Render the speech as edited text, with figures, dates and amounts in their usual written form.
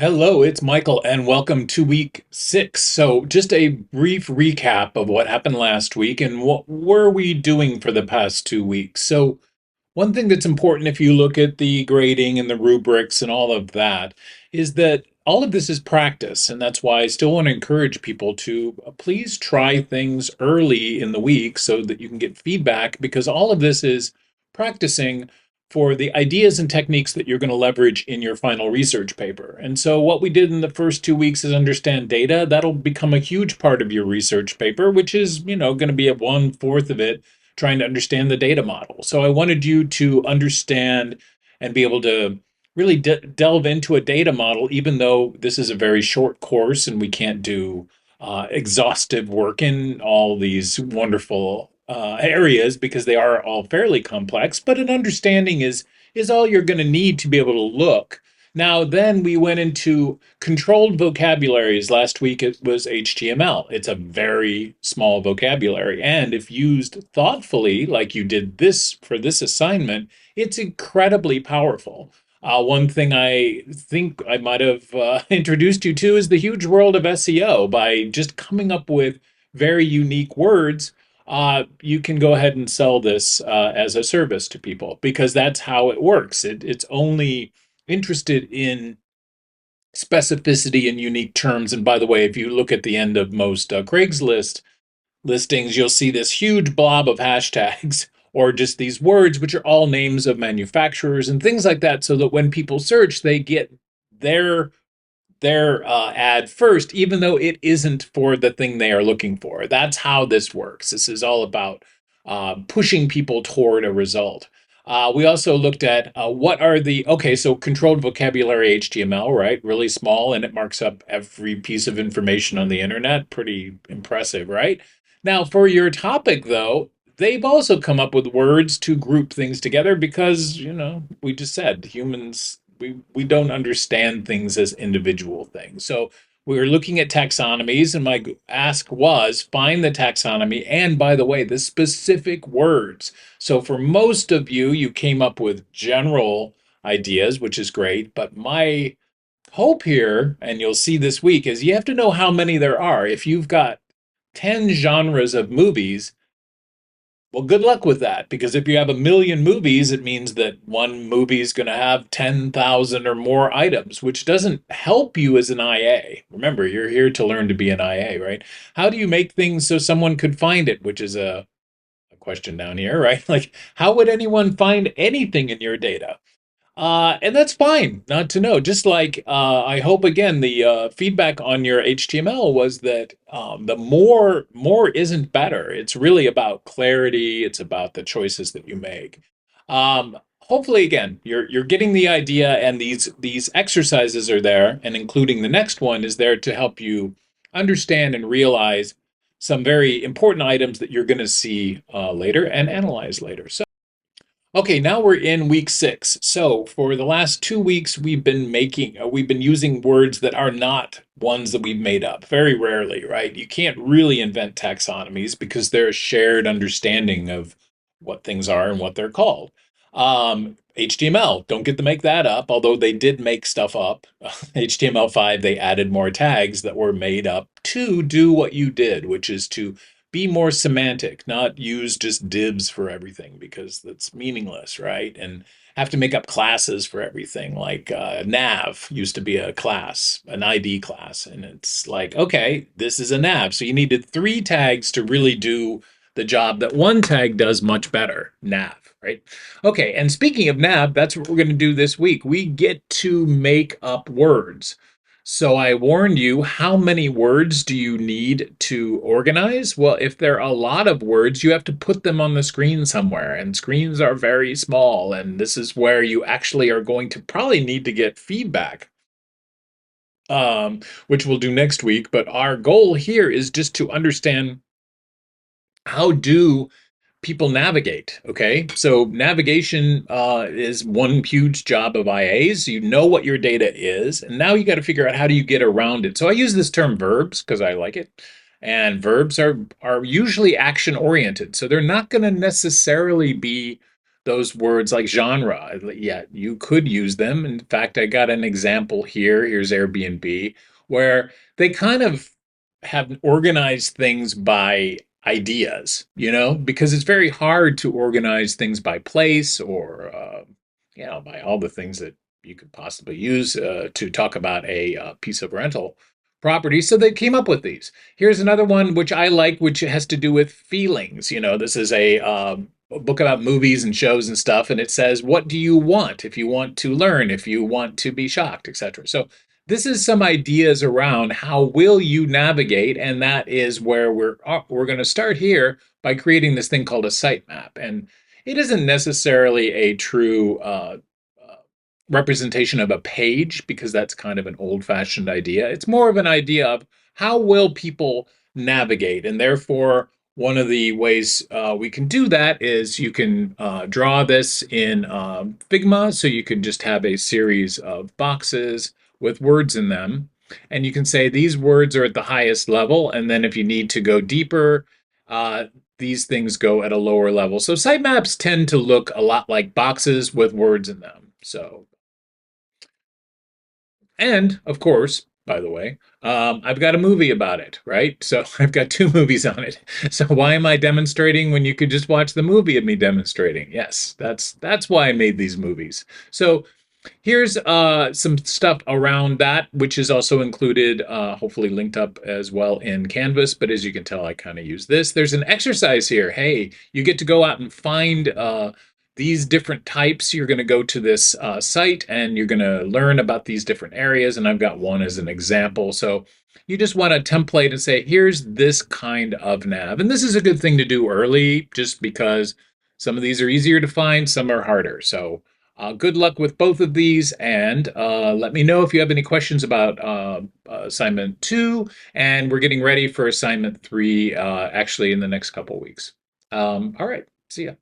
Hello, it's Michael, and welcome to week 6. So, just a brief recap of what happened last week and what were we doing for the past 2 weeks. So, one thing that's important if you look at the grading and the rubrics and all of that is that all of this is practice. And that's why I still want to encourage people to please try things early in the week so that you can get feedback, because all of this is practicing for the ideas and techniques that you're going to leverage in your final research paper. And so, what we did in the first 2 weeks is understand data. That'll become a huge part of your research paper, which is, going to be at 1/4 of it trying to understand the data model. So I wanted you to understand and be able to really delve into a data model, even though this is a very short course and we can't do exhaustive work in all these wonderful areas because they are all fairly complex. But an understanding is all you're going to need to be able to look. Now, then we went into controlled vocabularies. Last week it was HTML. It's a very small vocabulary. And if used thoughtfully, like you did this for this assignment, it's incredibly powerful. One thing I think I might have introduced you to is the huge world of SEO. By just coming up with very unique words, you can go ahead and sell this as a service to people because that's how it works. It's only interested in specificity and unique terms. And by the way, if you look at the end of most Craigslist listings, you'll see this huge blob of hashtags or just these words, which are all names of manufacturers and things like that, so that when people search, they get their ad first, even though it isn't for the thing they are looking for. That's how this works. This is all about pushing people toward a result. We also looked at what are the, okay, so controlled vocabulary HTML, right? Really small, and it marks up every piece of information on the internet. Pretty impressive, right? Now, for your topic, though, they've also come up with words to group things together because, we just said humans, we don't understand things as individual things. So we were looking at taxonomies, and my ask was find the taxonomy and, by the way, the specific words. So for most of you, you came up with general ideas, which is great. But my hope here, and you'll see this week, is you have to know how many there are. If you've got 10 genres of movies, well, good luck with that, because if you have a million movies, it means that one movie is going to have 10,000 or more items, which doesn't help you as an IA. Remember, you're here to learn to be an IA, right? How do you make things so someone could find it, which is a question down here, right? Like, how would anyone find anything in your data? And that's fine not to know. Just like I hope again the feedback on your HTML was that the more isn't better. It's really about clarity. It's about the choices that you make. Hopefully, again, you're getting the idea, and these exercises are there, and including the next one is there to help you understand and realize some very important items that you're going to see later and analyze later. So. Okay, now we're in week 6. So for the last 2 weeks, we've been using words that are not ones that we've made up. Very rarely, right? You can't really invent taxonomies because they're a shared understanding of what things are and what they're called. HTML, don't get to make that up, although they did make stuff up. HTML5, they added more tags that were made up to do what you did, which is to be more semantic, not use just divs for everything because that's meaningless, right? And have to make up classes for everything. Like nav used to be a class, an ID class. And it's like, okay, this is a nav. So you needed 3 tags to really do the job that one tag does much better, nav, right? Okay, and speaking of nav, that's what we're going to do this week. We get to make up words. So I warned you, how many words do you need to organize? Well, if there are a lot of words, you have to put them on the screen somewhere, and screens are very small, and this is where you actually are going to probably need to get feedback, which we'll do next week. But our goal here is just to understand, how do people navigate? Okay, so navigation is one huge job of IAs. You know what your data is, and now you got to figure out how do you get around it. So I use this term verbs because I like it, and verbs are usually action oriented, so they're not going to necessarily be those words like genre. Yeah, you could use them. In fact, I got an example here. Here's Airbnb, where they kind of have organized things by ideas, because it's very hard to organize things by place or, by all the things that you could possibly use to talk about a piece of rental property. So they came up with these. Here's another one which I like, which has to do with feelings. This is a book about movies and shows and stuff, and it says, "What do you want? If you want to learn, if you want to be shocked, etc." So this is some ideas around how will you navigate, and that is where we're going to start here by creating this thing called a sitemap. And it isn't necessarily a true representation of a page because that's kind of an old-fashioned idea. It's more of an idea of how will people navigate, and therefore one of the ways we can do that is you can draw this in Figma, so you can just have a series of boxes with words in them, and you can say these words are at the highest level, and then if you need to go deeper, uh, these things go at a lower level. So sitemaps tend to look a lot like boxes with words in them. So and of course, by the way, I've got a movie about it, right? So I've got two movies on it. So why am I demonstrating when you could just watch the movie of me demonstrating? Yes, that's why I made these movies. So here's some stuff around that, which is also included, hopefully linked up as well in Canvas. But as you can tell, I kind of use this. There's an exercise here. Hey, you get to go out and find these different types. You're going to go to this site and you're going to learn about these different areas. And I've got one as an example. So you just want a template and say, here's this kind of nav. And this is a good thing to do early just because some of these are easier to find, some are harder. So good luck with both of these, and let me know if you have any questions about assignment 2. And we're getting ready for assignment 3 actually in the next couple weeks. All right, see ya.